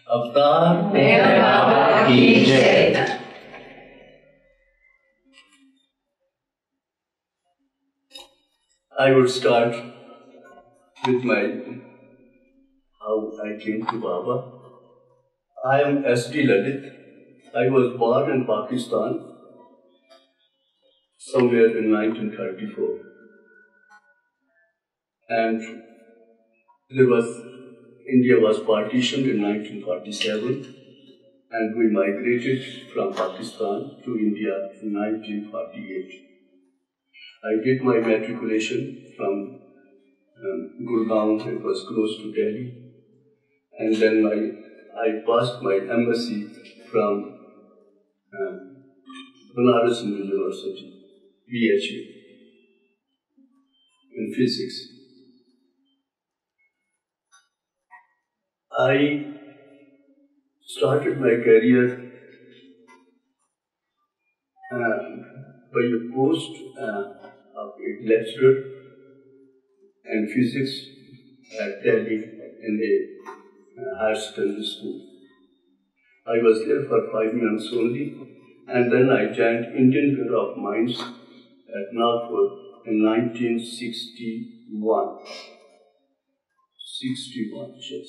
Avatar Meherabad ki Jai. I would start with how I came to Baba. I am S.D. Lalit. I was born in Pakistan somewhere in 1934. And India was partitioned in 1947, and we migrated from Pakistan to India in 1948. I did my matriculation from Gurgaon, it was close to Delhi, and then I passed my MSc from Banaras Hindu University, BHU, in physics. I started my career by a post of a lecturer in physics at Delhi in a higher secondary school. I was there for 5 months only, and then I joined Indian Bureau of Mines at Nagpur in 1961. 61, yes.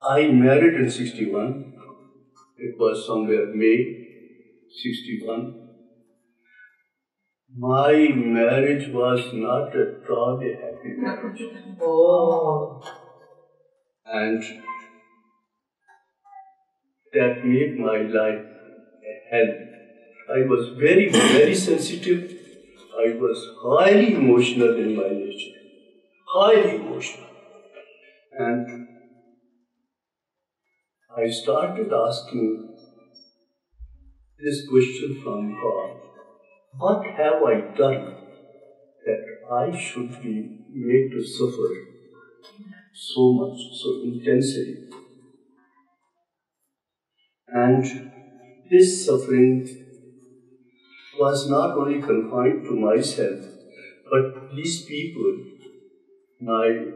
I married in 61. It was somewhere May 61. My marriage was not at all a happy marriage. Oh. And that made my life a hell. I was very, very sensitive. I was highly emotional in my nature. Highly emotional. And I started asking this question from God. What have I done that I should be made to suffer so much, so intensely? And this suffering was not only confined to myself, but these people, I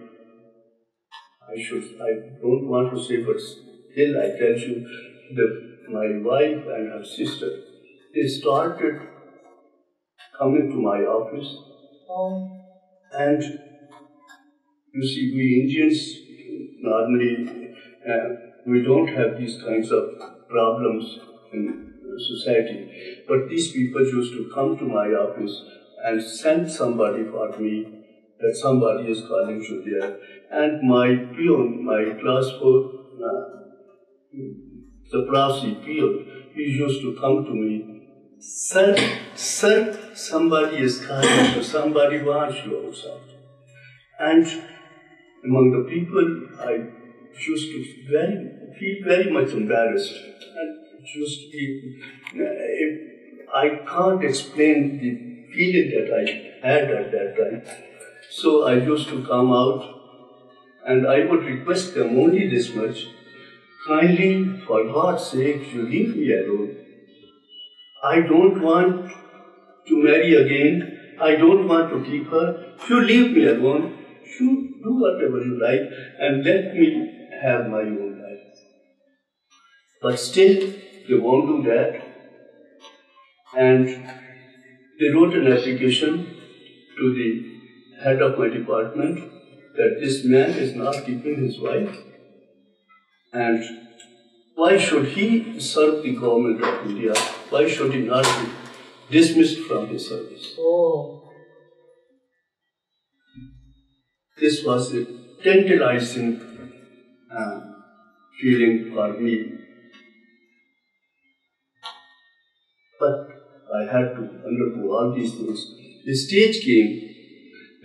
don't want to say, but still I tell you, my wife and her sister, they started coming to my office. And you see, we Indians normally, we don't have these kinds of problems in society. But these people used to come to my office and send somebody for me, that somebody is calling you there. And my peon, my class 4, the Prasi peon, he used to come to me. Sir, somebody is calling you, somebody wants you outside. And among the people, I used to feel very much embarrassed. And it used to be, I can't explain the feeling that I had at that time. So I used to come out and I would request them only this much, kindly, for God's sake, you leave me alone. I don't want to marry again. I don't want to keep her. You leave me alone. You do whatever you like and let me have my own life. But still, they won't do that. And they wrote an application to the head of my department that this man is not keeping his wife. And why should he serve the government of India? Why should he not be dismissed from his service? Oh. This was a tantalizing feeling for me. But I had to undergo all these things. The stage came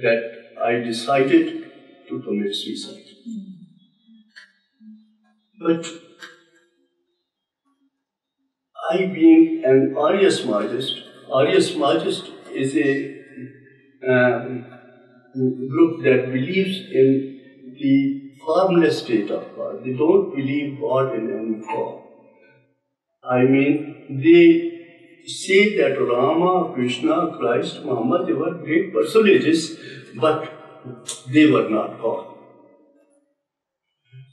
that I decided to commit suicide. But I, being an Arya Samajist is a group that believes in the formless state of God. They don't believe God in any form. I mean, they say that Rama, Krishna, Christ, Muhammad, they were great personages, but they were not God.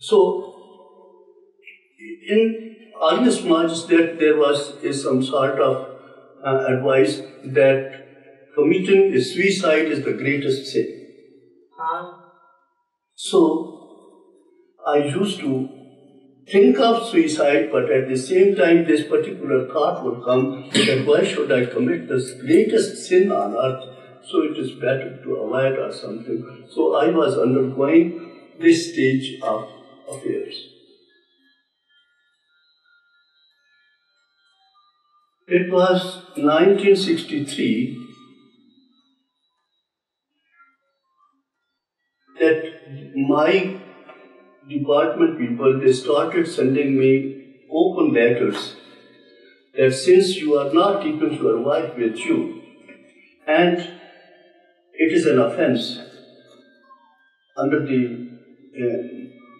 So, in earliest marches that there was some sort of advice that committing a suicide is the greatest sin. So I used to think of suicide, but at the same time this particular thought would come that why should I commit this greatest sin on earth? So it is better to avoid or something. So I was undergoing this stage of affairs. It was 1963 that my department people, they started sending me open letters that since you are not keeping your wife with you, and it is an offense under the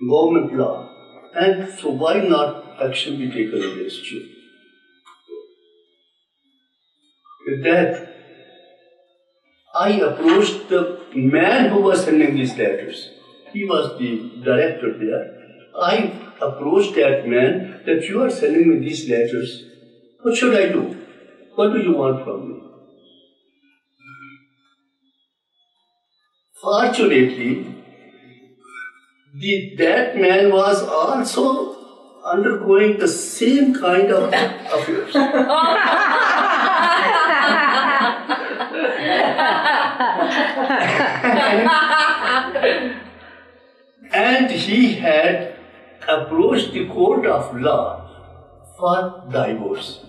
government law, and so why not action be taken against you? With that, I approached the man who was sending these letters. He was the director there. I approached that man that you are sending me these letters. What should I do? What do you want from me? Fortunately, that man was also undergoing the same kind of affairs. And he had approached the court of law for divorce.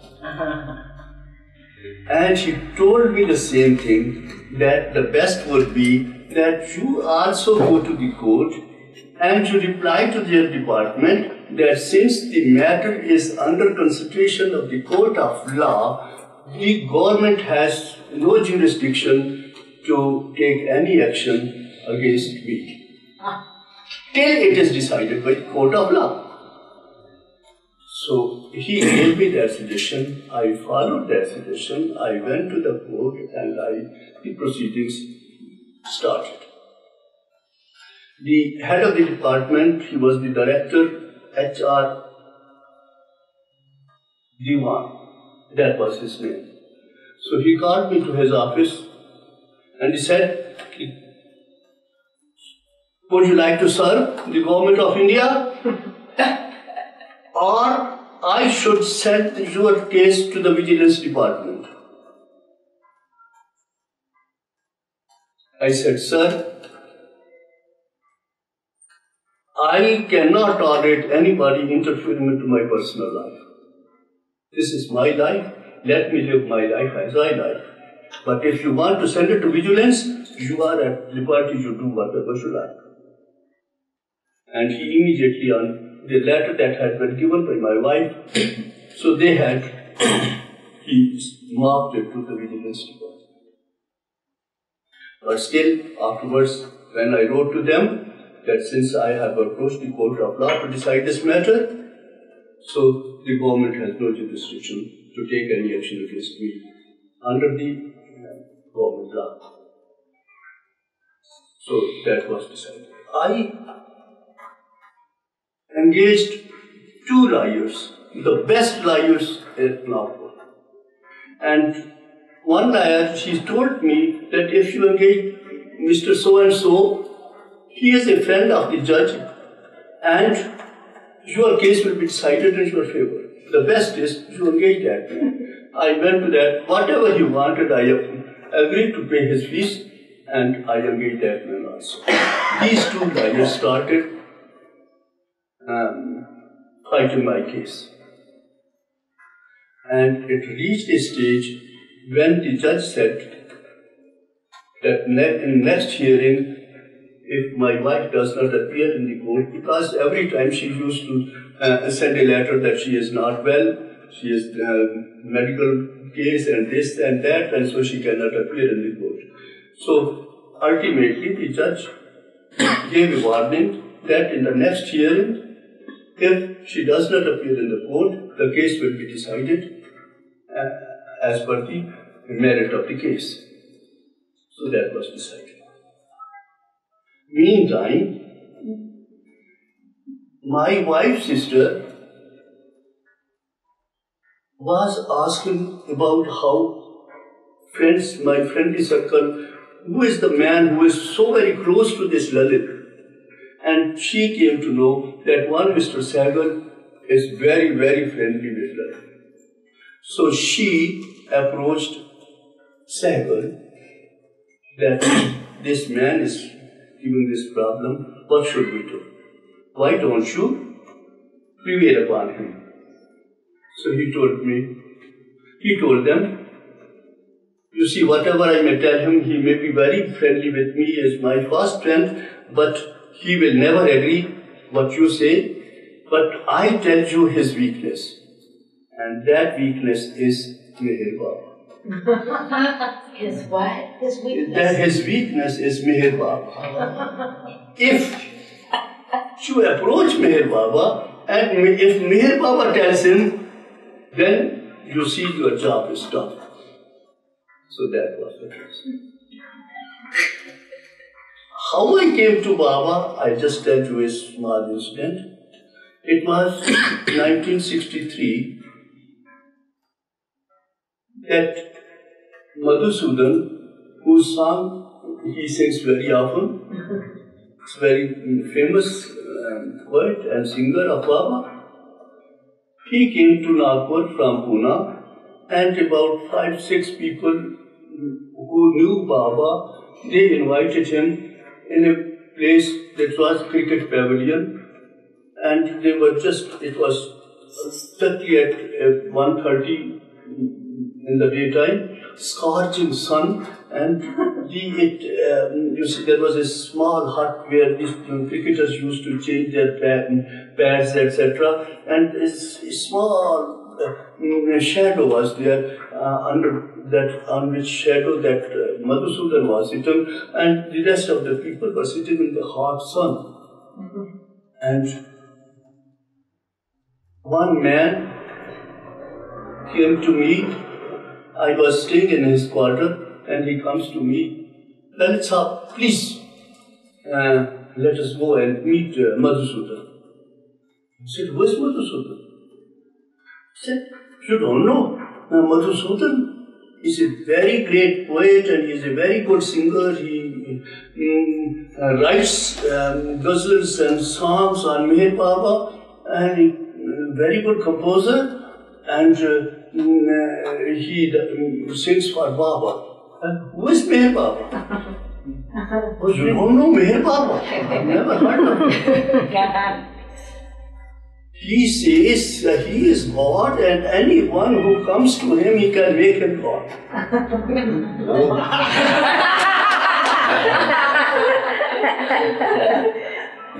And he told me the same thing, that the best would be that you also go to the court and you reply to their department that since the matter is under consideration of the court of law, the government has no jurisdiction to take any action against me till it is decided by the court of law. So he gave me that suggestion. I followed that suggestion. I went to the court and the proceedings started. The head of the department, he was the director, HR Diwan. That was his name. So he called me to his office and he said, would you like to serve the government of India? Or I should send your case to the vigilance department? I said, sir, I cannot tolerate anybody interfering into my personal life. This is my life. Let me live my life as I like. But if you want to send it to vigilance, you are at liberty to do whatever you like. And he immediately, on the letter that had been given by my wife, so they had, he marked it to the vigilance department. But still, afterwards, when I wrote to them that since I have approached the court of law to decide this matter, so the government has no jurisdiction to take any action against me under the government law. So that was decided. I engaged 2 lawyers, the best lawyers at Nagpur. And one lawyer, she told me that if you engage Mr. So-and-so, he is a friend of the judge and your case will be decided in your favor. The best is you engage that man. I went to that, whatever he wanted, I agreed to pay his fees and I engaged that man also. These 2 lawyers started fighting my case. And it reached a stage when the judge said that in next hearing, if my wife does not appear in the court, because every time she used to send a letter that she is not well, she is medical case and this and that, and so she cannot appear in the court. So ultimately the judge gave a warning that in the next hearing, if she does not appear in the court, the case will be decided as per the merit of the case. So that was decided. Meantime, my wife's sister was asking about how my friendly circle, who is the man who is so very close to this Lalit. And she came to know that one Mr. Sehgal is very, very friendly with Lalit. So she approached Sehgal that this man is giving this problem, what should we do? Why don't you prevail upon him? So he told them, you see, whatever I may tell him, he may be very friendly with me as my first friend, but he will never agree what you say. But I tell you his weakness, and that weakness is Meherabad. His what? His weakness? That his weakness is Meherabad. If you approach Meherabad, and if Meherabad tells him, then you see your job is done. So that was the case. How I came to Baba, I just tell you a small incident. It was 1963 that Madhusudan, whose song he sings very often, is very famous poet and singer of Baba. He came to Nagpur from Pune, and about 5-6 people who knew Baba, they invited him in a place that was cricket pavilion, and they were it was exactly at 1:30 in the daytime, scorching sun, and you see there was a small hut where these cricketers used to change their pads, etc. And a small shadow was there on which shadow that Madhusudan was sitting, and the rest of the people were sitting in the hot sun. And one man came to me. I was staying in his quarter, and he comes to me, Lalit Saab, please, let us go and meet Madhusudan. I said, who is Madhusudan? He said, you don't know Madhusudan? He's a very great poet, and he's a very good singer. He writes ghazals and songs on Meher Baba, and he's a very good composer, and he sings for Baba. Who is Meher Baba? Oh, you don't know Meher Baba? I've never heard of him. He says that he is God, and anyone who comes to him, he can make him God.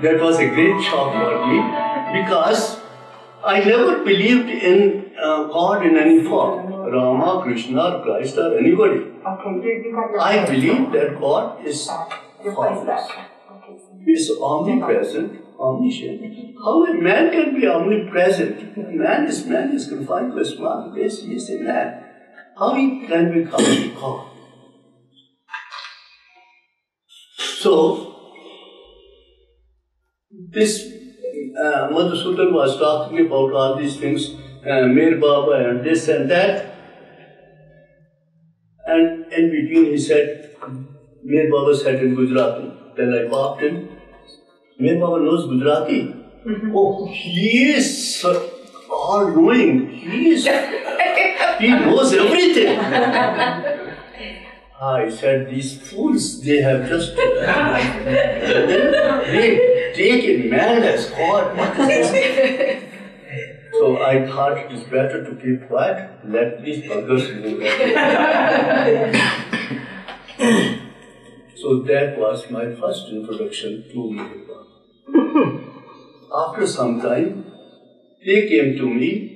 That was a great shock for me, because I never believed in God in any form, Rama, Krishna, or Christ, or anybody. I believe that God is formless. He is omnipresent, omniscient. How a man can be omnipresent? Man is confined to a small place. He is a man. How he can become God? So, this Madhusudan was talking about all these things, Meher Baba and this and that. And in between he said, Meher Baba said in Gujarati. Then I popped in. Meher Baba knows Gujarati. Oh, he is all-knowing. He knows everything. I said, these fools, they have just... they take a man as God. What is this? So I thought it is better to keep quiet, let these buggers move. So that was my first introduction to Meherabad. After some time, they came to me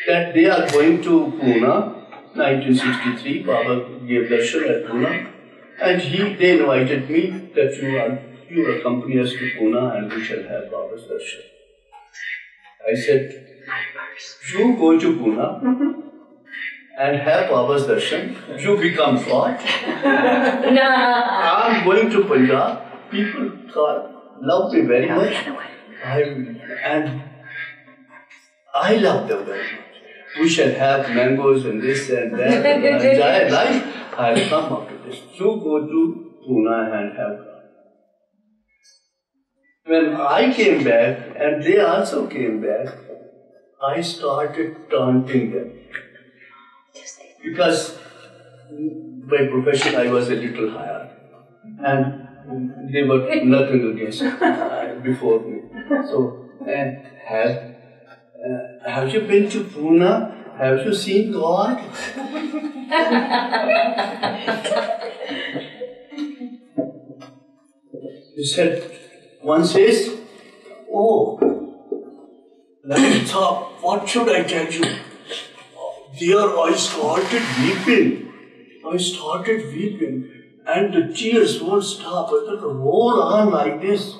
that they are going to Pune, 1963. Baba gave darshan at Pune, and they invited me that you accompany us to Pune and we shall have Baba's darshan. I said, you go to Pune and have Baba's darshan, you become God. I'm going to Punjab. People love me very much, and I love them very much. we shall have mangoes and this and that, and enjoy life. I'll come after this. You go to Pune and have God. When I came back, and they also came back, I started taunting them. Because by profession I was a little higher. And they were nothing against before me. So, have you been to Pune? Have you seen God? He said, one says, oh, Lalit, what should I tell you? There I started weeping. And the tears won't stop. I had to roll on like this.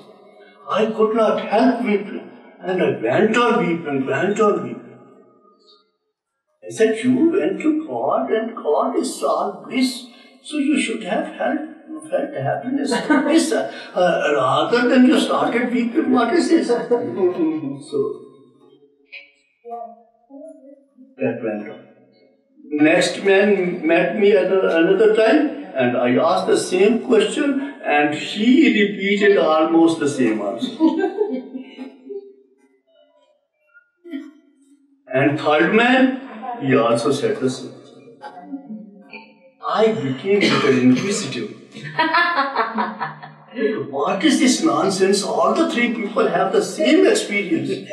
I could not help weeping. And I went on weeping. I said, you went to God and God is all bliss. So you should have felt happiness bliss, rather than you started weeping. What is this? So that went on. Next man met me another time and I asked the same question and he repeated almost the same answer. And third man, he also said the same. I became a little inquisitive. What is this nonsense? All the three people have the same experience.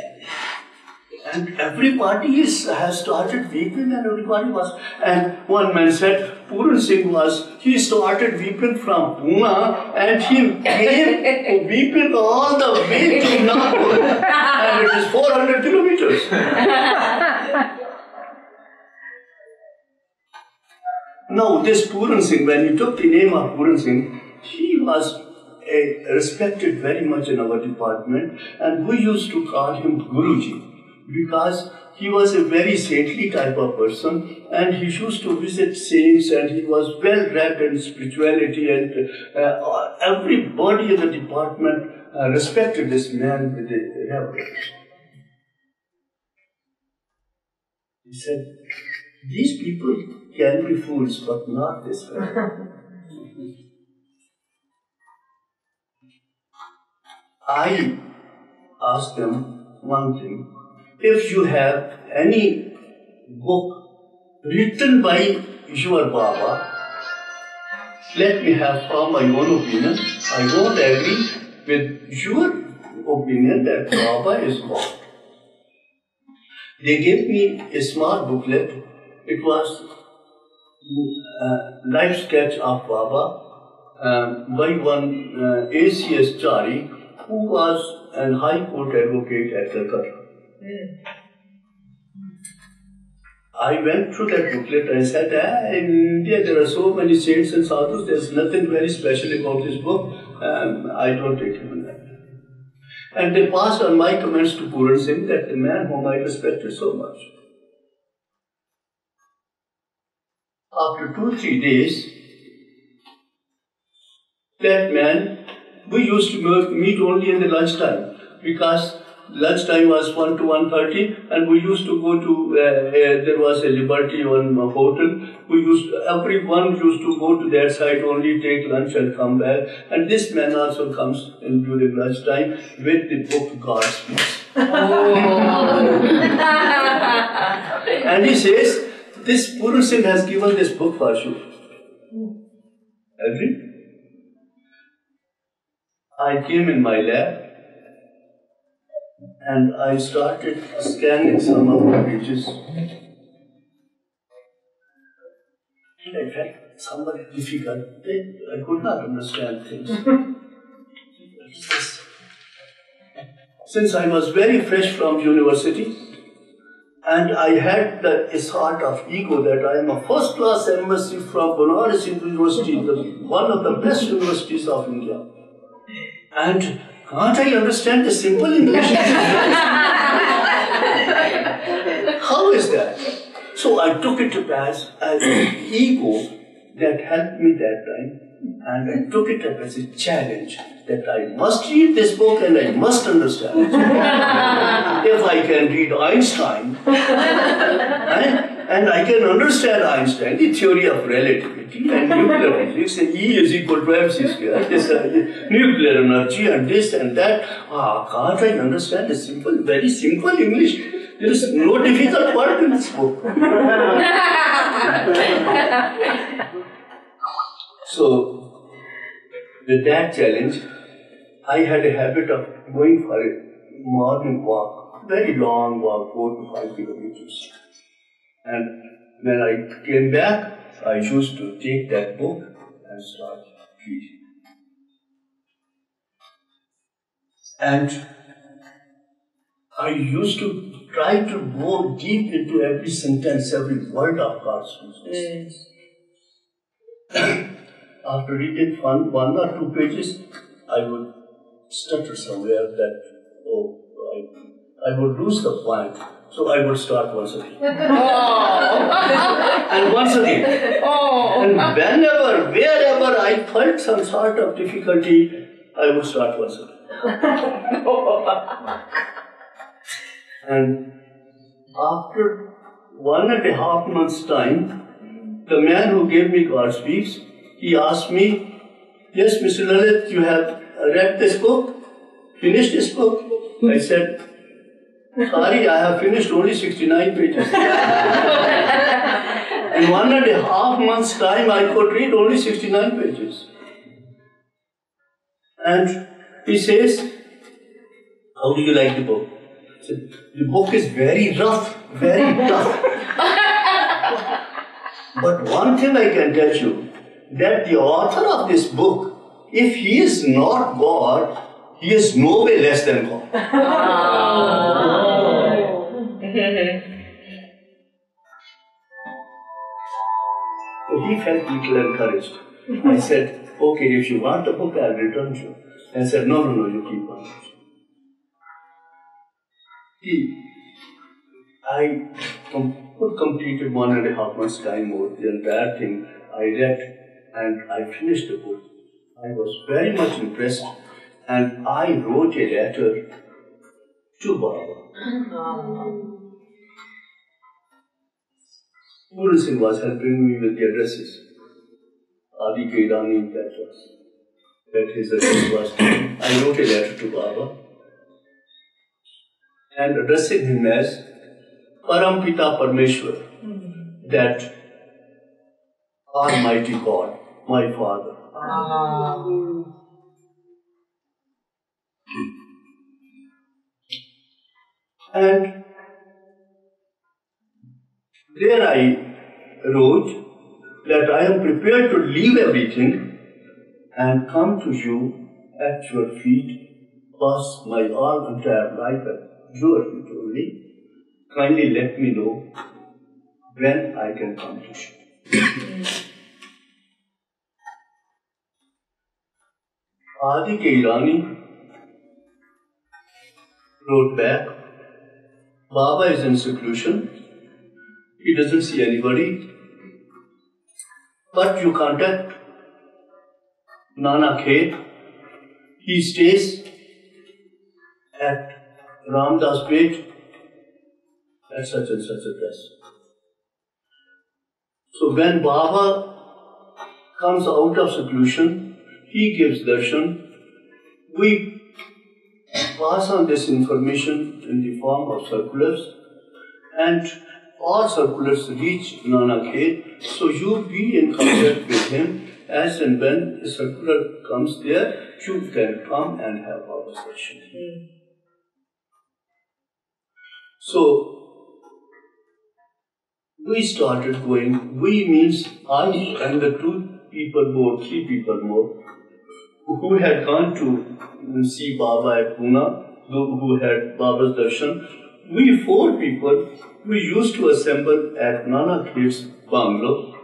And everybody has started weeping and everybody was. And one man said, Puran Singh he started weeping from Pune and he came weeping all the way to Nagpur. And it is 400 kilometers. Now, this Puran Singh, when he took the name of Puran Singh, he was respected very much in our department and we used to call him Guruji because he was a very saintly type of person and he used to visit saints and he was well read in spirituality and everybody in the department respected this man with a reverence. He said, these people can be fools, but not this fellow. I asked them one thing. If you have any book written by your Baba, let me have my own opinion. I won't agree with your opinion that Baba is God. They gave me a small booklet. It was a life sketch of Baba by one ACS Chari, who was a High Court advocate at Calcutta. I went through that booklet and said, in India there are so many saints and sadhus, there's nothing very special about this book, I don't recommend that. And they passed on my comments to Puran Singh, that the man whom I respected so much. After 2-3 days, that man, we used to meet only in the lunchtime because lunchtime was 1 to 1:30 and we used to go to, there was a Liberty on a hotel. Everyone used to go to that side only, take lunch and come back. And this man also comes in during lunchtime with the book God's Peace. And he says, this Puran Singh has given this book for you. Agree? I came in my lab and I started scanning some of the pages. And I felt somewhat difficult. I could not understand things. Since I was very fresh from university, and I had a sort of ego that I am a first-class MSc from Banaras University, one of the best universities of India. And can't I understand the simple English? How is that? So I took it as an ego that helped me that time. And I took it up as a challenge that I must read this book and I must understand it. If I can read Einstein, and I can understand Einstein, the theory of relativity and nuclear physics, and E is equal to mc square, this nuclear energy and this and that. Can't I understand the simple, very simple English? There is no difficult word in this book. So, with that challenge, I had a habit of going for a morning walk, very long walk, 4 to 5 kilometers. And when I came back, I used to take that book and start reading. And I used to try to go deep into every sentence, every word of God's business. After reading one or two pages, I would stutter somewhere that, I would lose the point. So I would start once again. And once again. And wherever I felt some sort of difficulty, I would start once again. And after 1.5 months' time, the man who gave me God Speaks, he asked me, yes, Mr. Lalit, you have read this book? Finished this book? I said, sorry, I have finished only 69 pages. In 1.5 months' time, I could read only 69 pages. And he says, how do you like the book? I said, the book is very rough, very tough. But one thing I can tell you, that the author of this book, if he is not God, he is no way less than God. So he felt a little encouraged. I said, okay, if you want the book, I'll return to you. I said, no, you keep on. I completed 1.5 months' time more. The entire thing I read and I finished the book. I was very much impressed and I wrote a letter to Baba. Puru Singh was helping me with the addresses. Adi Kairani, that his address was. I wrote a letter to Baba and addressing him as Parampita Parmeshwar, that Almighty God, my Father. And there I wrote that I am prepared to leave everything and come to you at your feet, pass my entire life at your feet only. Kindly let me know when I can come to you. Adi Kairani wrote back, Baba is in seclusion. He doesn't see anybody. But you contact Nana Khet. He stays at Ramdas Pet at such and such address. So when Baba comes out of seclusion, he gives darshan. We pass on this information in the form of circulars, and all circulars reach Nana Khet. So you be in contact with him as and when the circular comes there, you can come and have Baba's darshan. So we started going. We means I and the 3 people more, who had gone to see Baba at Pune, who had Baba's darshan. We 4 people, we used to assemble at Nana Khet's bungalow.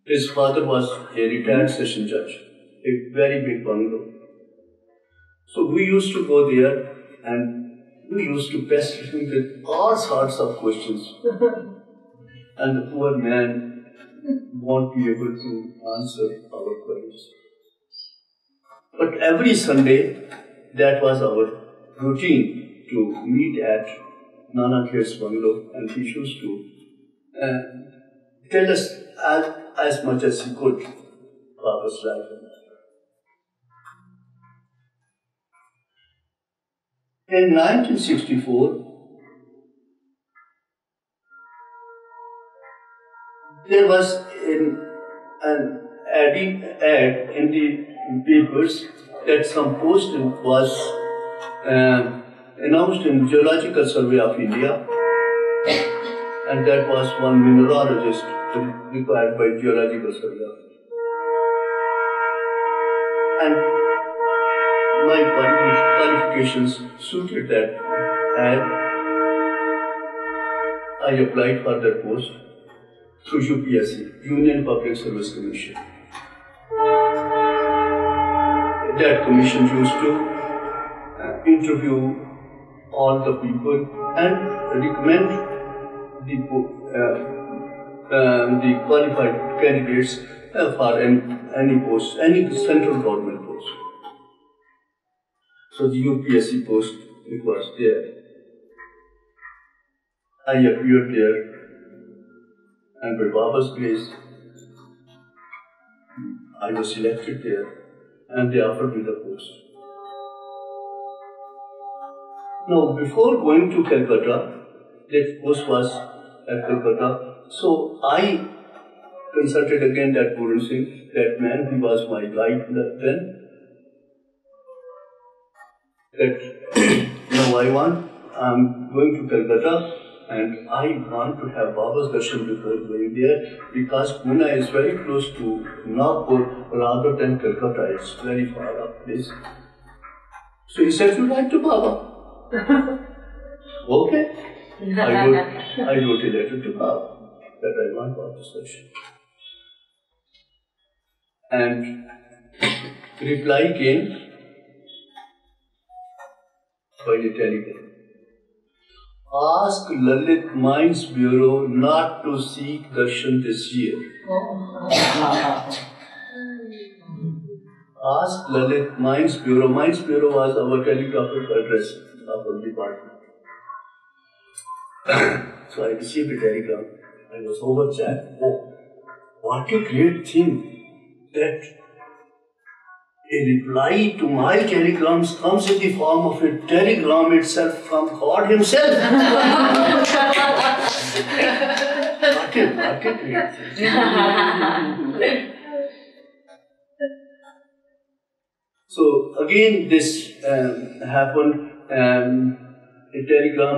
His father was a retired session judge, a very big bungalow. So we used to go there and we used to pester him with all sorts of questions. And the poor man won't be able to answer our queries. But every Sunday, that was our routine to meet at Nana Kher's bungalow, and he used to tell us as much as he could about his life. In 1964, there was an ad in the papers that some post was announced in Geological Survey of India, and that was one mineralogist required by Geological Survey of India. And my qualifications suited that ad. I applied for that post through UPSC, Union Public Service Commission. That commission used to interview all the people and recommend the qualified candidates for any post, any central government post. So the UPSC post, it was there. I appeared there, and by Baba's grace, I was selected there, and they offered me the post. Now, before going to Calcutta, that post was at Calcutta, so I consulted again that Pooran Singh, that man, he was my guide then, that now I'm going to Calcutta, and I want to have Baba's darshan before going there, because Pune is very close to Nagpur rather than Calcutta. It's very far up place. So he said, "You write to Baba." Okay. I wrote a letter to Baba that I want Baba's darshan. And reply came by the telegram. Ask Lalit Mines Bureau not to seek darshan this year. Ask Lalit Mines Bureau. Mines Bureau was our telegraphic address of our department. So I received a telegram. I was overcharged. Oh, what a great thing that a reply to my telegrams comes in the form of a telegram itself from God Himself. What a great thing. So again, this happened. A telegram,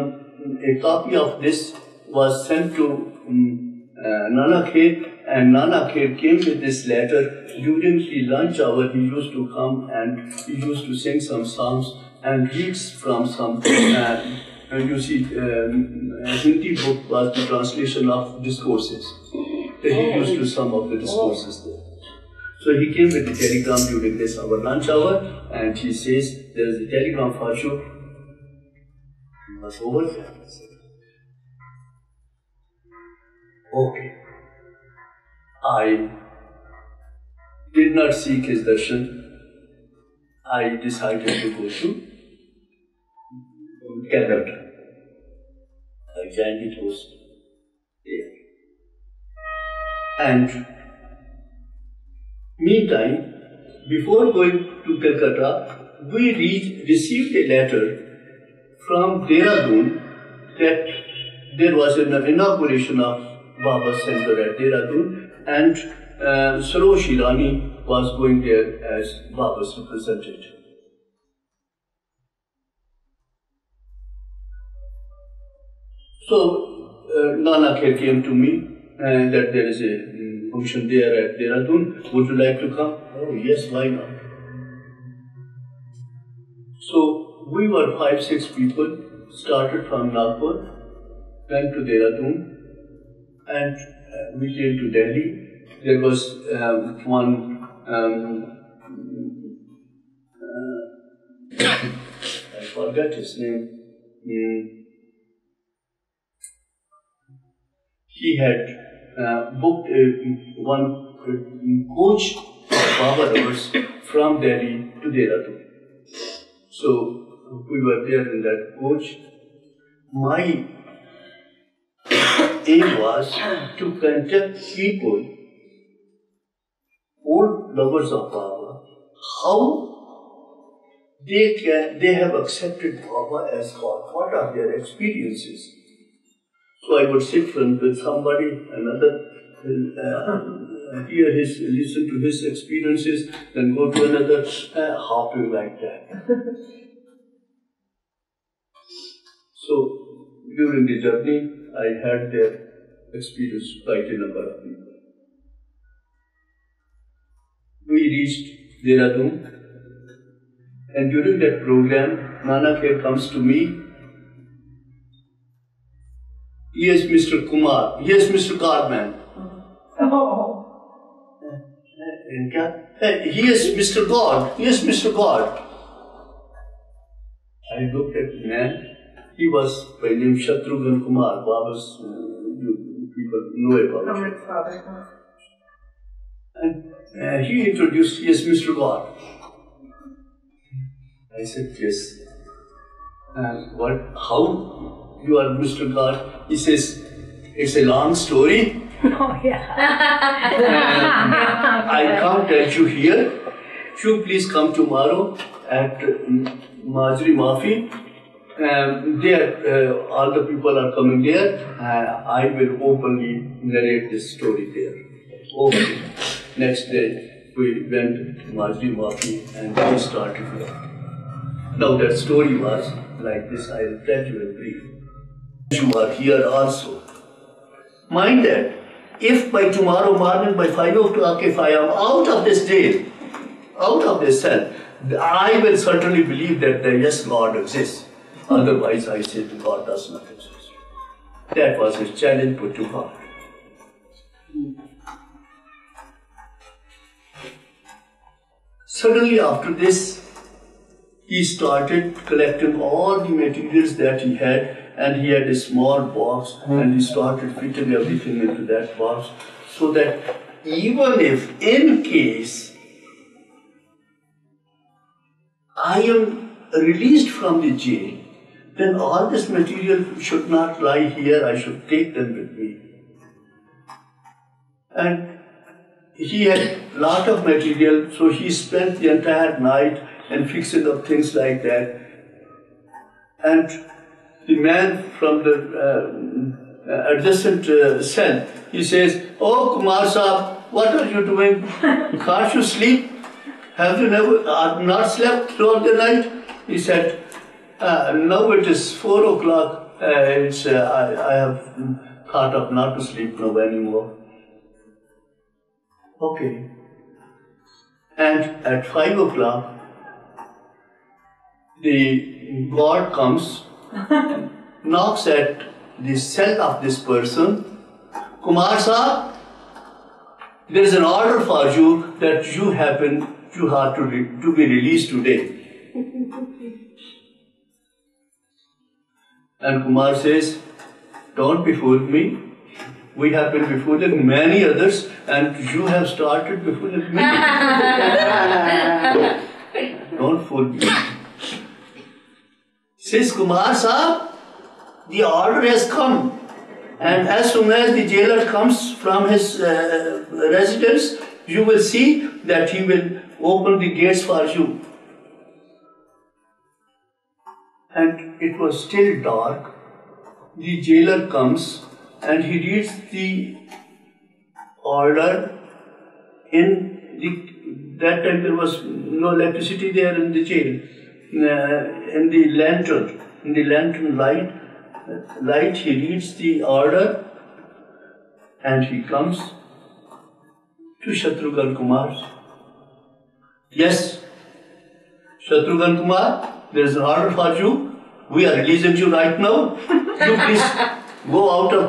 a copy of this was sent to Nana Kher, and Nana Kher came with this letter. During the lunch hour, he used to come and he used to sing some songs and reads from some, you see, Hindi book was the translation of discourses. He used to sum up the discourses there. So he came with the telegram during this our lunch hour, and he says, "There is a telegram for you." He was over there. Okay. I did not seek his darshan. I decided to go to Calcutta. I joined the post there. And meantime, before going to Calcutta, we received a letter from Dehradun that there was an inauguration of Baba's Center at Dehradun, and Sarosh Irani was going there as Baba's representative. So Nana Kher came to me that there is a function there at Dehradun. Would you like to come? Oh yes, why not? So we were 5-6 people, started from Nagpur, went to Dehradun, and we came to Delhi. There was one, I forgot his name. He had booked one coach of Baba lovers from Delhi to Dehradun. So we were there in that coach. My aim was to contact people, old lovers of Baba, how they have accepted Baba as God. What are their experiences? So I would sit with somebody, another, listen to his experiences, then go to another, hopping like that. So during the journey, I had their experience quite a number of people. We reached Dehradun, and during that program, Nanak here comes to me. Yes, Mr. Kumar. Yes, Mr. Carman. He is Mr. God. Yes, Mr. God. I looked at the man. He was by name Shatrughan Kumar. Baba's people know about him. And he introduced, yes, Mr. God. I said, yes. What? How? You are Mr. God? He says, it's a long story. Oh, yeah. I can't tell you here. You please come tomorrow at Majri Mafi. There, all the people are coming there. I will openly narrate this story there. Okay. Next day, we went to Majri Mafi and we started there. Now that story was like this. I will tell you in brief. You are here also. Mind that if by tomorrow morning by 5 o'clock, if I am out of this jail, out of this cell, I will certainly believe that yes, God exists. Otherwise, I say God does not exist. That was his challenge put to God. Suddenly after this, he started collecting all the materials that he had, and he had a small box, and he started fitting everything into that box, so that even if in case I am released from the jail, then all this material should not lie here, I should take them with me. And he had a lot of material, so he spent the entire night and fixing up things like that. And the man from the adjacent cell, he says, "Oh, Kumar Sahab, what are you doing? Can't you sleep? Have you never not slept throughout the night?" He said, "No, it is 4 o'clock. I have thought of not to sleep now anymore." Okay. And at 5 o'clock, the God comes, knocks at the cell of this person. "Kumar Sahab, there is an order for you that you have to be released today." And Kumar says, "Don't be fooled me. We have been befooling many others, and you have started befooling me." Don't fool me. Says, "Kumar Sahab, the order has come, and as soon as the jailer comes from his residence, you will see that he will open the gates for you." And it was still dark. The jailer comes and he reads the order. That time there was no electricity there in the jail. In the lantern light, he reads the order, and he comes to Shatrughan Kumar. "Yes, Shatrughan Kumar, there is an order for you. We are releasing you right now. You please go out of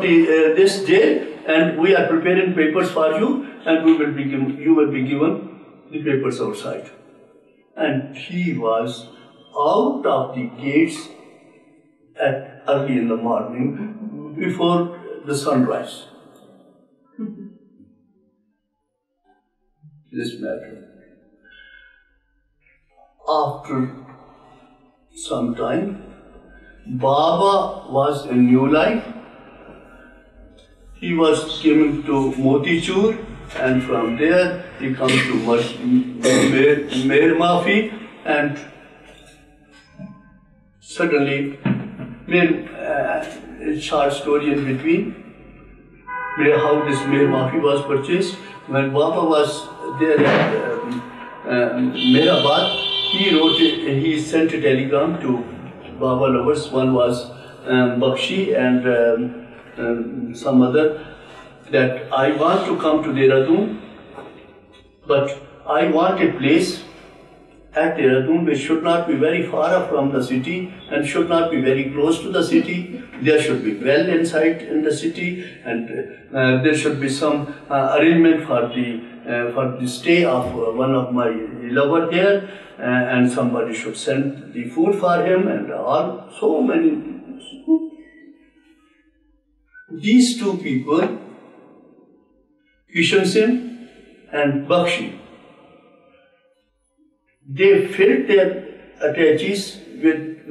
this jail, and we are preparing papers for you, and you will be given the papers outside." And he was out of the gates early in the morning before the sunrise. this matter. After some time, Baba was in New Life. He was given to Motichur, and from there he comes to Meherabad, and suddenly, a short story in between, how this Meherabad was purchased. When Baba was there at Meherabad, he sent a telegram to Baba lovers. One was Bakshi and some other, that I want to come to Dehradun, but I want a place at Dehradun which should not be very far from the city and should not be very close to the city. There should be well inside in the city, and there should be some arrangement for the stay of one of my lover there, and somebody should send the food for him, and all so many. These two people, Kishan Singh and Bakshi, they filled their attaches with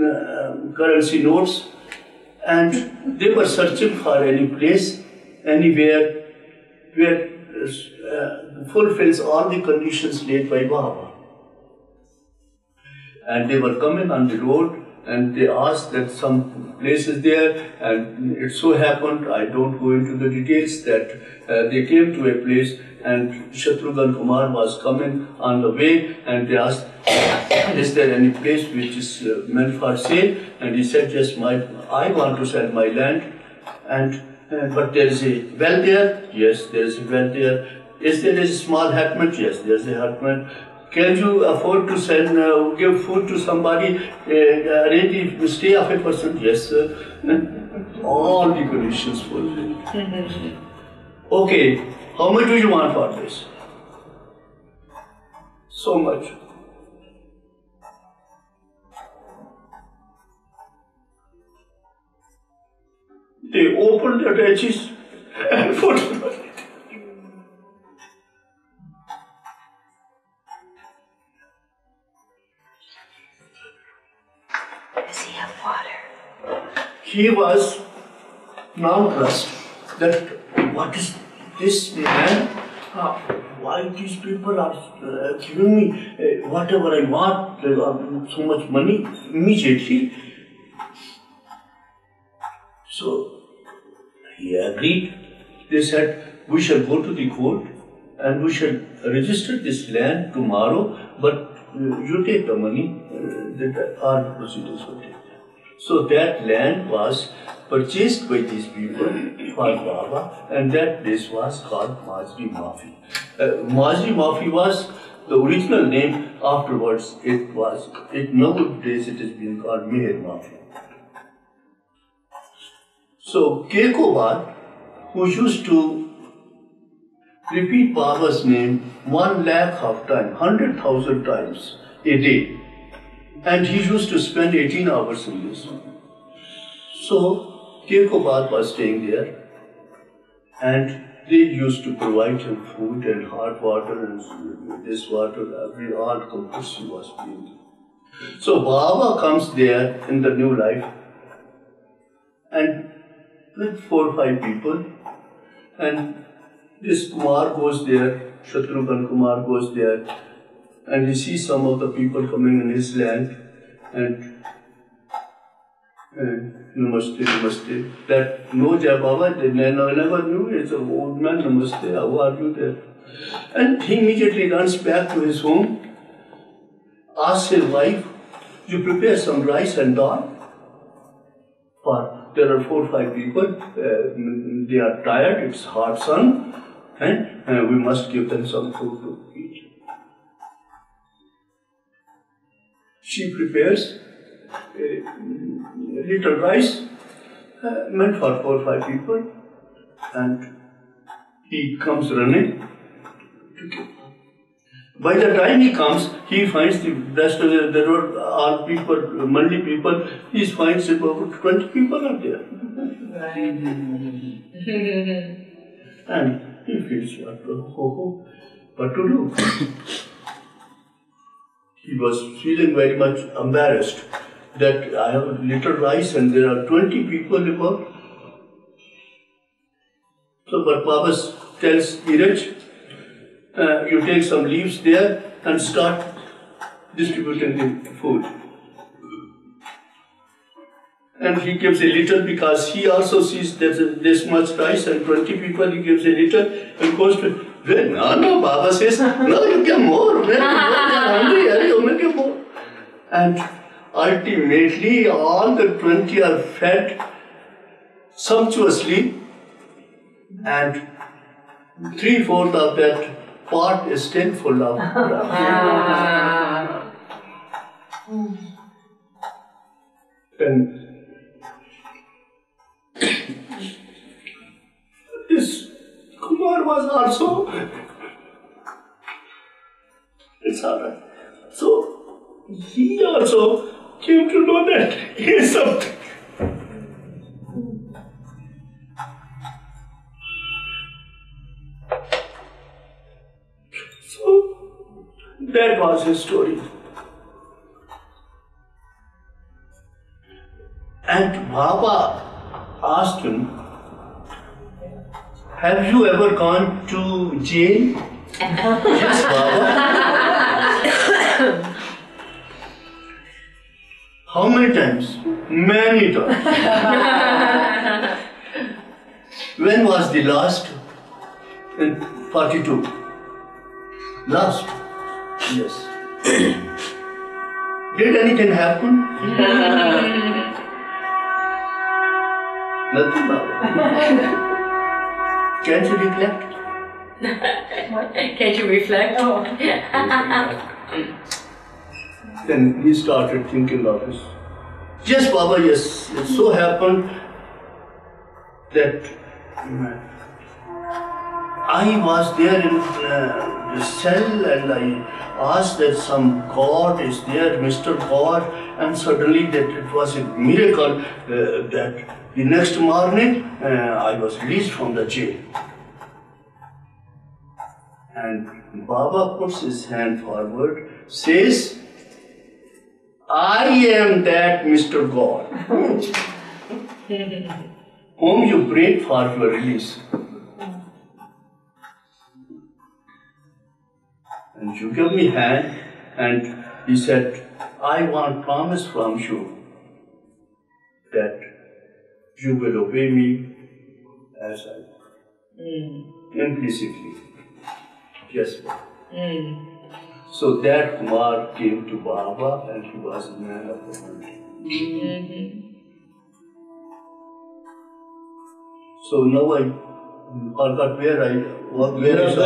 currency notes, and they were searching for any place, anywhere where fulfills all the conditions laid by Baba. And they were coming on the road, and they asked that some place is there, and it so happened, I don't go into the details, that they came to a place, and Shatrughan Kumar was coming on the way, and they asked, is there any place which is meant for sale? And he said, yes, I want to sell my land, and but there is a well there? Yes, there is a well there. Is there a small hutment? Yes, there is a hutment. Can you afford to send, give food to somebody, arrange the stay of a person? Yes, sir. All the conditions fulfilled. Okay, how much do you want for this? So much. They opened their attaches and put it. Does he have water? He was nonplussed that what is this man? Why these people are giving me whatever I want, so much money immediately. So he agreed. They said, we shall go to the court and we shall register this land tomorrow, but you take the money, our proceedings will take that. So that land was purchased by these people for Baba, and that place was called Majri Mafi. Majri Mafi was the original name. Afterwards, nowadays it is being called Meher Mafi. So Kekobad, who used to repeat Baba's name 1 lakh of times, 100,000 times a day, and he used to spend 18 hours in this. So Kekobad was staying there, and they used to provide him food and hot water and this water, all compulsory was being. So Baba comes there in the new life, and with 4 or 5 people, and this Kumar goes there, Shatrughan Kumar goes there, and he sees some of the people coming in his land, and namaste, namaste. That no Jai Baba, they never knew, it's an old man, namaste, how are you there? And he immediately runs back to his home, asks his wife, you prepare some rice and dal for. There are 4 or 5 people, they are tired, it's hot sun, and we must give them some food to eat. She prepares a little rice meant for 4 or 5 people, and he comes running to give. By the time he comes, he finds the rest of the road, all people, Mandi people, he finds about 20 people are there. And he feels what, what to do. He was feeling very much embarrassed that I have a little rice and there are 20 people about. So, but Baba tells Iraj, you take some leaves there and start distributing the food. And he gives a little because he also sees there's this much rice and 20 people, he gives a little and goes to, no, Baba says, no, you get more. They're hungry, you get more. And ultimately, all the 20 are fed sumptuously, and 3/4 of that pot is still full of and this Kumar was also, it's alright. So he also came to know that he is something. So that was his story. And Baba asked him, have you ever gone to jail? Yes, Baba. How many times? Many times. When was the last? In 42. Last? Yes. Did anything happen? Nothing, Baba. Can't you reflect? Can't you reflect? Oh. Then he started thinking of this. Yes, Baba, yes. It so happened that I was there in the cell and I asked that some God is there, Mr. God, and suddenly that it was a miracle that the next morning I was released from the jail. And Baba puts his hand forward, says, I am that Mr. God whom you prayed for your release. And you gave me hand and he said, I want promise from you that you will obey me as I implicitly. Yes. So that Kumar came to Baba and he was a man of the country. So now I forgot where I was.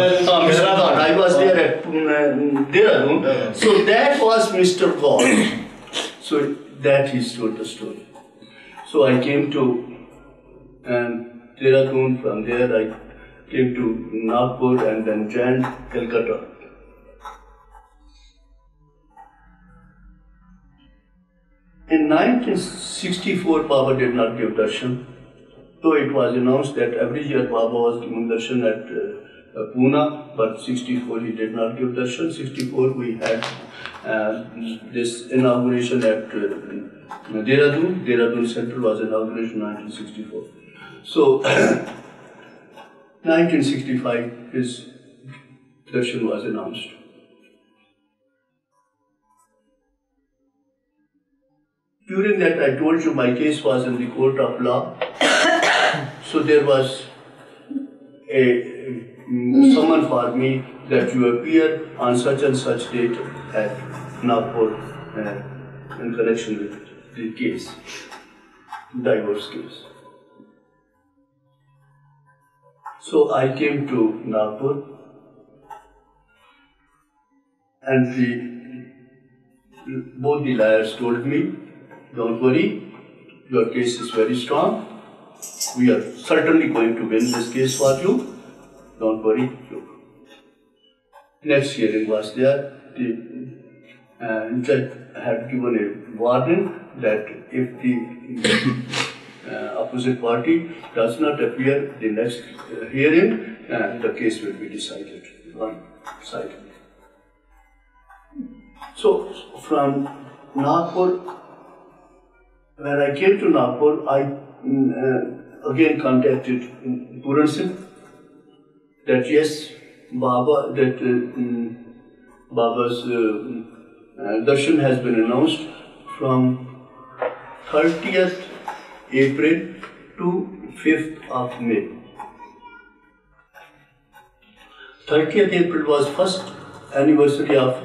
I was there at Dehradun. So that was Mr. God. So that he told the story. So I came to Dehradun. From there I came to Nagpur and then joined Calcutta. In 1964, Baba did not give darshan. So it was announced that every year Baba was giving darshan at Pune, but 64 he did not give darshan. 64 we had this inauguration at Dehradun. Dehradun Central was inauguration in 1964. So 1965 his darshan was announced. During that, I told you my case was in the court of law. So there was a summon for me that you appear on such and such date at Nagpur in connection with the case, divorce case. So I came to Nagpur and both the lawyers told me, don't worry, your case is very strong. We are certainly going to win this case for you. Don't worry. Next hearing was there. The judge had given a warning that if the opposite party does not appear the next hearing, the case will be decided. cycle. So from Nagpur, when I came to Nagpur, I again contacted Puran Singh that yes, Baba's darshan has been announced from 30th April to 5th of May. 30th April was first anniversary of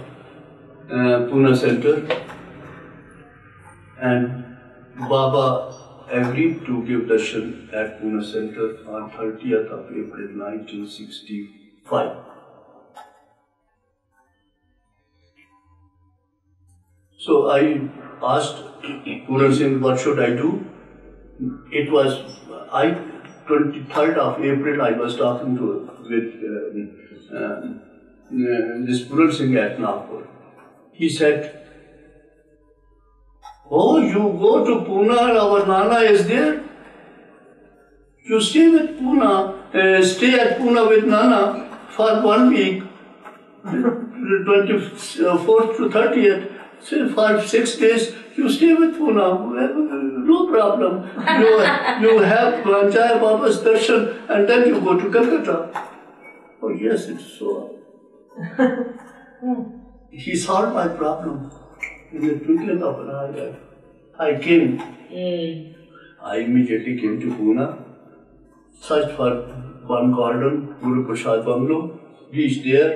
Pune Center, and Baba agreed to give darshan at Pune Center on 30th of April 1965. So I asked Puran Singh, what should I do? It was 23rd of April. I was talking with this Puran Singh at Nagpur. He said, "Oh, you go to Pune, our Nana is there. You stay with Pune, stay at Pune with Nana for 1 week, 24th to 30th. So for 6 days, you stay with Pune, no problem. You have Jai Baba's darshan and then you go to Calcutta." Oh yes, it's so. He solved my problem in the twinkling of an eye. I came. I immediately came to Pune, searched for one garden, Guru Prasad Bungalow, reached there.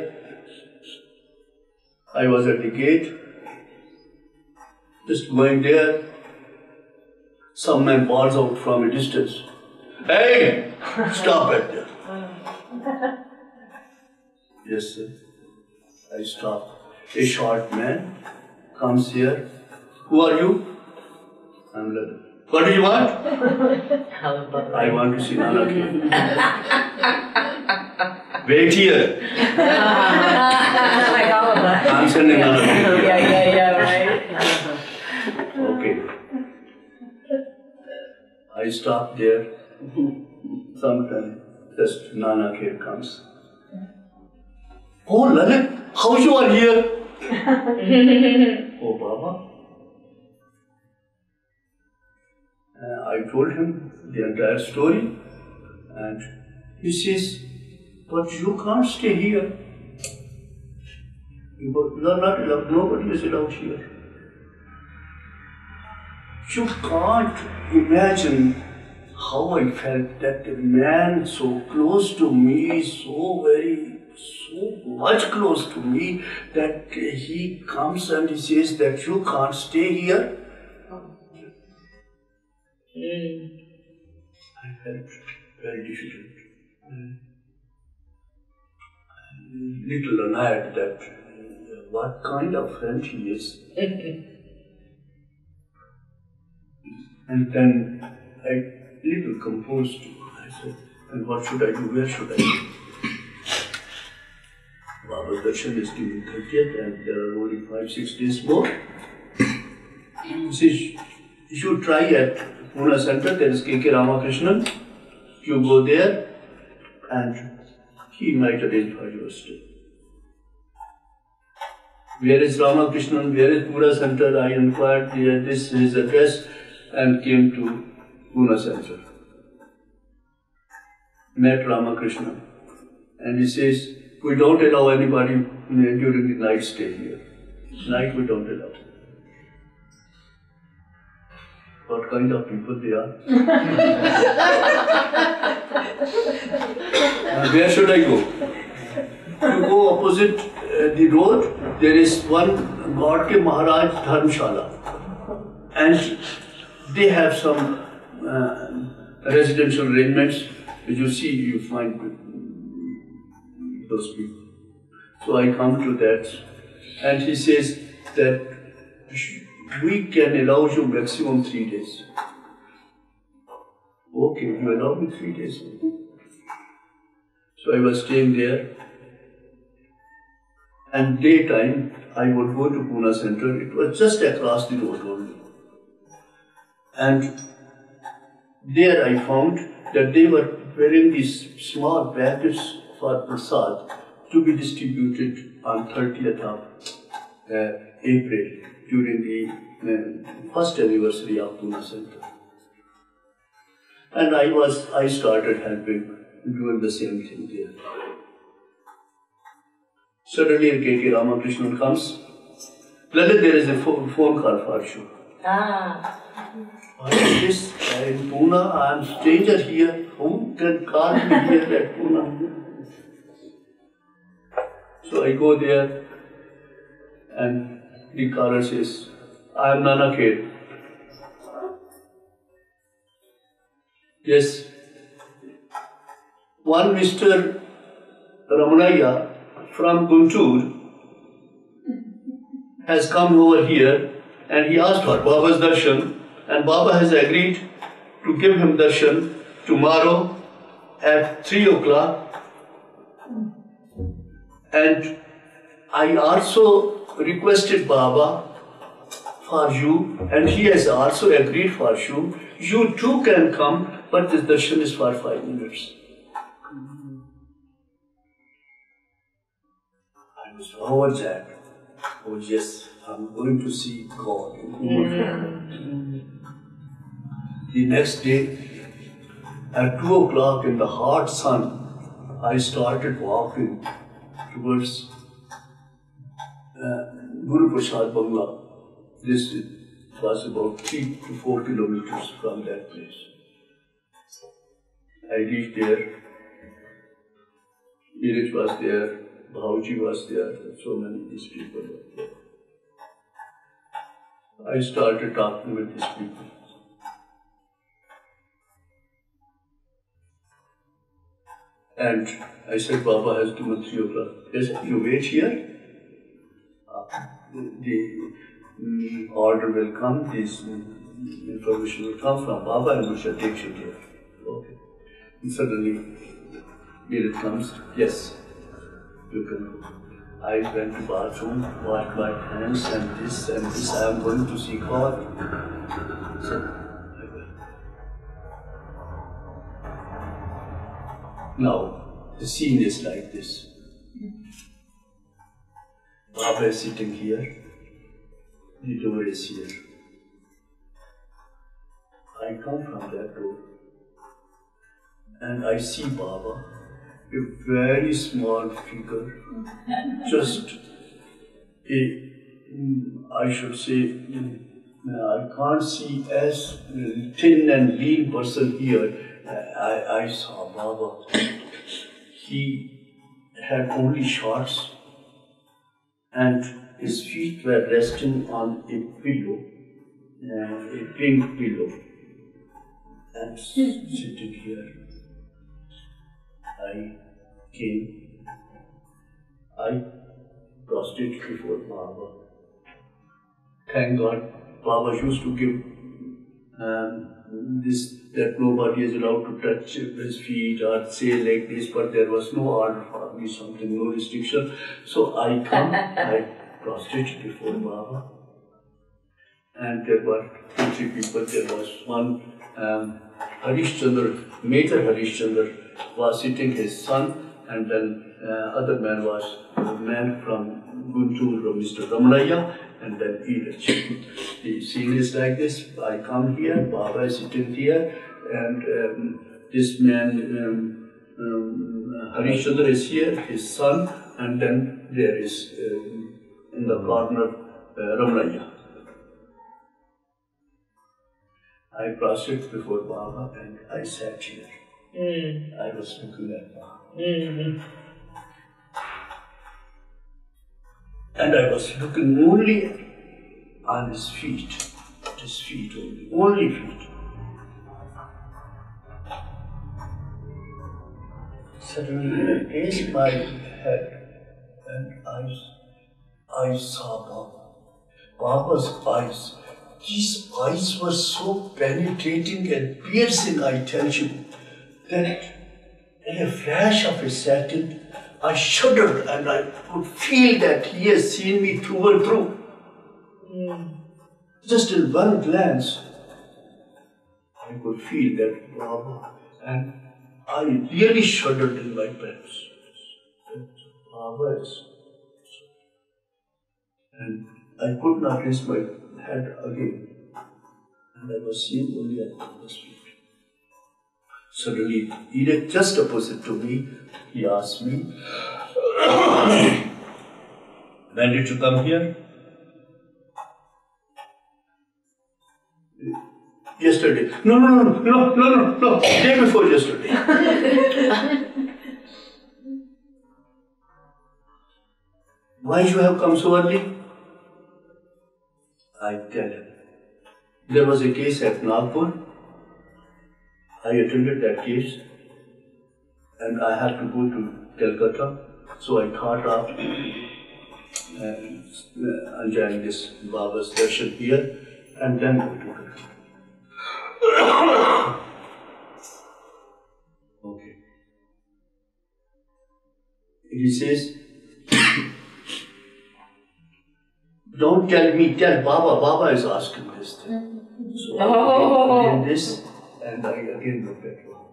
I was at the gate. Just going there, some man bawls out from a distance. "Hey, stop right there." Yes, sir. I stopped. A short man comes here. "Who are you?" I'm Lalit. "What do you want?" "I want to see Nana Khe." "Wait here." I'm sending Nana Khe. Yeah, right. Okay. I stopped there. Sometime just Nana Khe comes. "Oh, Lalit, how you are here?" "Oh, Baba." I told him the entire story, and he says, "But you can't stay here. You are not allowed. Nobody is allowed here." You can't imagine how I felt that a man so close to me, so much close to me, that he comes and he says that you can't stay here. I felt very difficult, little annoyed that what kind of friend he is. And then I little composed. I said, "And what should I do? Where should I go?" Baba's darshan is due 30th and there are only 5-6 days more. He says, "You should try at Pune Center, there is K.K. Ramakrishnan. You go there and he might arrange for your stay." "Where is Ramakrishnan? Where is Pune Center?" I inquired, this is his address, and came to Pune Center. Met Ramakrishnan, and he says, "We don't allow anybody during the night stay here. Night we don't allow." What kind of people they are? Where should I go? You go opposite the road, there is one God ke Maharaj Dharmshala, and they have some residential arrangements. You see, you find those people. So I come to that, and he says that we can allow you maximum 3 days. Okay, you allow me 3 days. So I was staying there, and daytime I would go to Pune Center. It was just across the road only. And there I found that they were wearing these small bags for prasad to be distributed on 30th of April during the first anniversary of Pune Center. And I started helping, doing the same thing there. Suddenly K.K. Ramakrishnan comes. Lalit, there is a phone call for you. What is this? I am in Pune, I am stranger here. Who can call me here at Pune? So I go there and the caller says, I am Nana Khed. Yes. One Mr. Ramanaya from Guntur has come over here and he asked for Baba's darshan, and Baba has agreed to give him darshan tomorrow at 3 o'clock. And I also requested Baba for you, and he has also agreed for you. You too can come, but this darshan is for 5 minutes. I was overjoyed. Oh yes, I'm going to see God. The next day, at 2 o'clock in the hot sun, I started walking towards Guru Prasad Bangla. This was about 3 to 4 kilometers from that place. I reached there. Neeraj was there, Bhauji was there, so many these people were there. I started talking with these people. And I said, Baba has given 3 o'clock. They said, you wait here. The order will come, this information will come from Baba and we shall take you there. Okay. And suddenly, here it comes, yes, you can go. I went to bathroom, washed my hands and this, I am going to see God. So, I went. Now, the scene is like this. Baba is sitting here, the door is here. I come from that door and I see Baba, a very small figure, just I should say, I can't see as thin and lean person here. I saw Baba. He had only shorts and his feet were resting on a pillow, a pink pillow, and sitting here. I came, I prostrated before Baba. Thank God, Baba used to give that nobody is allowed to touch his feet or say like this, but there was no order for me, something, no restriction. So I come, I prostrated before Baba. And there were 2, 3 people. There was one, Major Harishchandra was sitting, his son, and then other man was a man from Guntur, Mr. Ramanaya, and then Neeraj. The scene is like this. I come here, Baba is sitting here, and this man, Harishchandra is here, his son, and then there is in the corner Ramanaya. I prostrated before Baba and I sat here. I was looking at Baba. And I was looking only on his feet only feet. Suddenly I raised my head and I saw Baba. Baba's eyes. His eyes were so penetrating and piercing, I tell you, that in a flash of a second, I shuddered and I could feel that he has seen me through and through. Just in one glance, I could feel that Baba, and I really shuddered in my pants. Baba is. And I could not raise my head again. And I was seeing only at Baba's feet. Suddenly, Edith, just opposite to me, he asked me, when did you come here? Yesterday. No. Day before yesterday. Why you have come so early? I tell him. There was a case at Nagpur. I attended that case and I had to go to Calcutta. So I thought of enjoying this Baba's darshan here and then go to Calcutta. Okay. He says, don't tell me, tell Baba. Baba is asking this thing. So I did this and I again looked at Baba.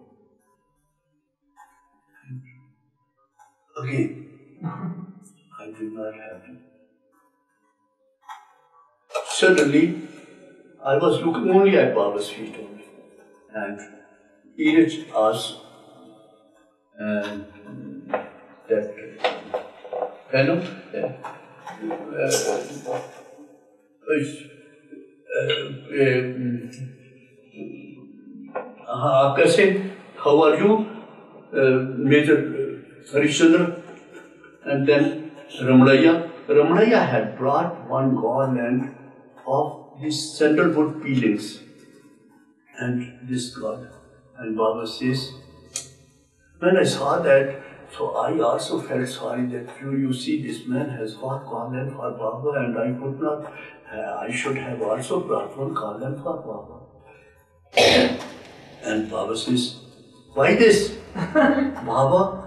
Again, I did not have it. Suddenly, I was looking only at Baba's feet only. And Edith asked that fellow, how are you, Major Harishchandra? And then Ramanaya. Ramanaya had brought one garland of his sandalwood peelings. And this God. And Baba says, when I saw that, so I also felt sorry that you see this man has got garland for Baba and I could not, I should have also brought one garland for Baba. And Baba says, why this? Baba,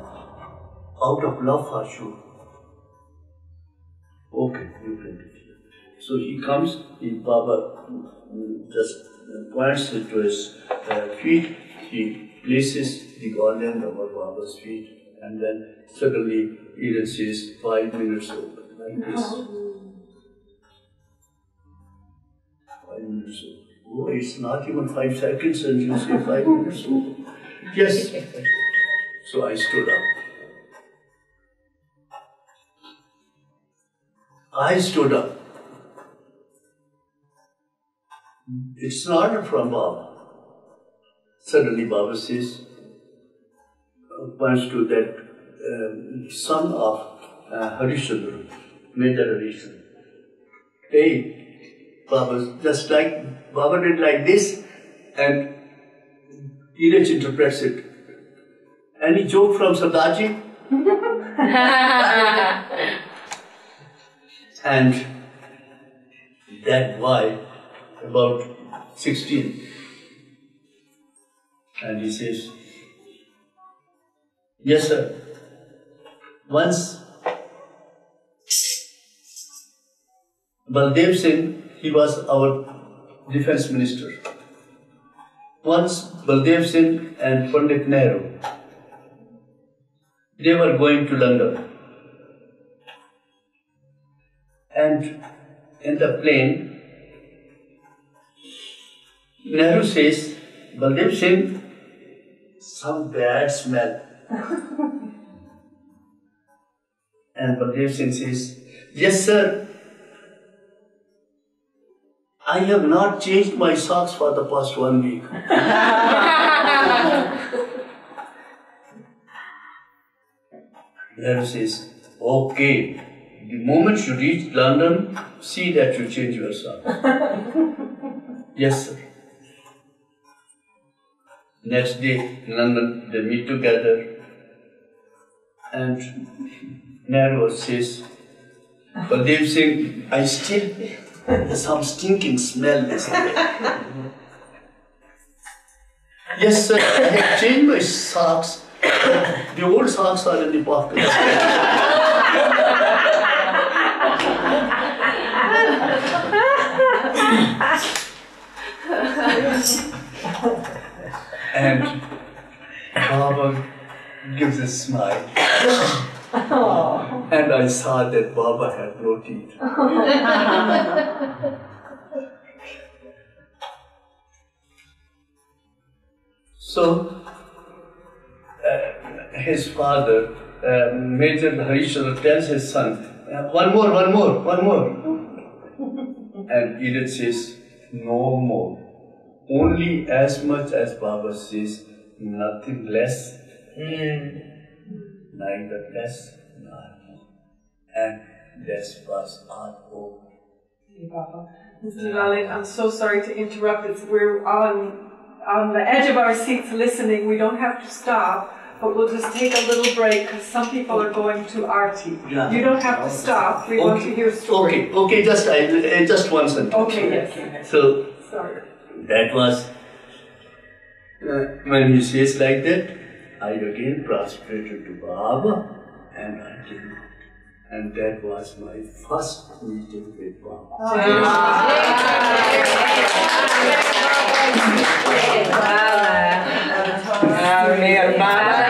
out of love for you. Okay, you can do it. So he comes, Baba just points to his feet, he places the garland over Baba's feet, and then suddenly Edith says, 5 minutes over, like this. 5 minutes over. Oh, it's not even 5 seconds and you say 5 minutes over. Yes. So I stood up. I stood up. It's not from Baba. Suddenly Baba says, points to that son of Harishchandra, Major Harishchandra. Hey, Baba, just like Baba did like this, and Edith interprets it. Any joke from Sardaji? And that boy, about 16, and he says, yes sir, once Baldev Singh, he was our defense minister. Once Baldev Singh and Pandit Nehru, they were going to London. And in the plane, Nehru says, Baldev Singh, some bad smell. And Baldev Singh says, yes sir, I have not changed my socks for the past 1 week. Nehru says, okay, the moment you reach London, see that you change your socks. Yes sir. Next day in London, they meet together and Nehru says, Baldev Singh, I still there's some stinking smell. Yes sir, I have changed my socks. The old socks are in the pocket. And Baba gives a smile. And I saw that Baba had no teeth. So, his father, Major Harishwar, tells his son, one more. And Edith says, no more. Only as much as Baba says, nothing less, neither less nor more. And this was all over. Hey, Baba. Mr. Lalit, I'm so sorry to interrupt. We're on the edge of our seats listening. We don't have to stop, but we'll just take a little break because some people are going to Aarti. Yeah. You don't have to stop. We want to hear story. Okay, just one sentence. Okay, yes. So, Sorry. that was, when he says like that, I again prostrated to Baba and I came out. And that was my first meeting with Baba. Meherabad.